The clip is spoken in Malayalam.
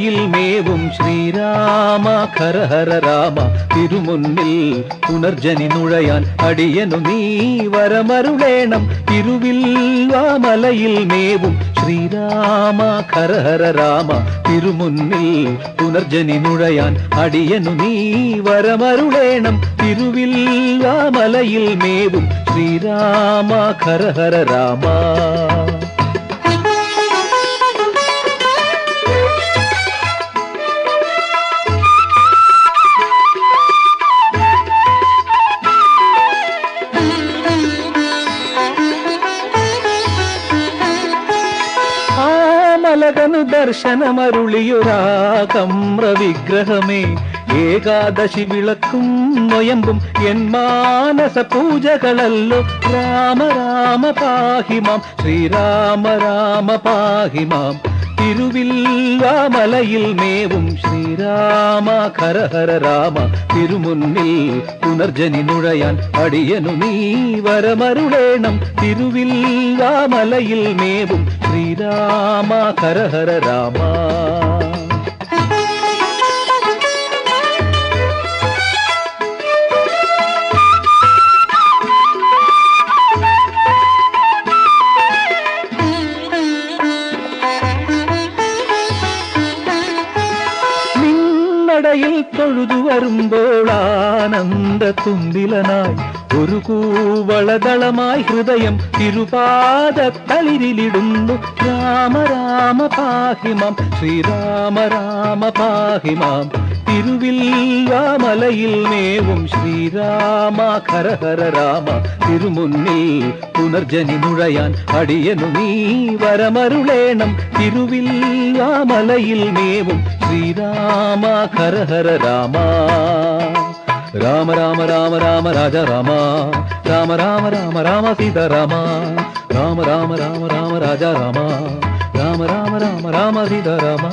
മലയിൽ മേവും ശ്രീരാമ ഹര ഹര രാമ തിരുമുന്നിൽ പുനർജനി നുഴയാൻ അടിയനു നീ വരമരുളേണം. തിരുവില്വാമലയിൽ മേവും ശ്രീരാമ ഹര ഹര രാമ തിരുമുന്നിൽ പുനർജനി നുഴയാൻ അടിയനു നീ വരമരുളേണം. തിരുവില്വാമലയിൽ മേവും ശ്രീരാമ ഹര ഹര രാമ. മലകനു ദർശനമരുളിയൊരാകമ്ര വിഗ്രഹമേ, ഏകാദശി വിളക്കും നൊയമ്പും എൻ മാനസ പൂജകളല്ലോ. രാമ രാമ പാഹിമാം ശ്രീരാമ രാമ പാഹിമാം. തിരുവില്വാമലയിൽ മേവും ശ്രീരാമ ഹര ഹര രാമ തിരുമുന്നിൽ പുനർജനി നുഴയാൻ അടിയനു നീ വരമരുളേണം. തിരുവില്വാമലയിൽ മേവും ശ്രീരാമ ഹര ഹര രാമ. ിൽ തൊഴുതു വരുമ്പോൾ ആനന്ദ തുമ്പിലനായി ഒരു കൂവളദളമായി ഹൃദയം തിരുപാദത്തളിരിലിടുന്നു. രാമ രാമ പാഹിമാം ശ്രീരാമ രാമ പാഹിമാം. തിരുവില്വാമലയിൽ മേവും ശ്രീരാമ ഹര ഹര രാമ തിരുമുന്നിൽ പുനർജനി നുഴയാൻ അടിയനു നീ വരമരുളേണം. തിരുവില്വാമലയിൽ മേവും ശ്രീരാമ ഹര ഹര രാമ. രാമ രാമ രാമ രാമ രാജ രാമ രാമ രാമ രാമ രാമ സീതാരാമ. രാമ രാമ രാമ രാമ രാജ രാമ രാമ രാമ രാമ രാമ സീതാരാമ.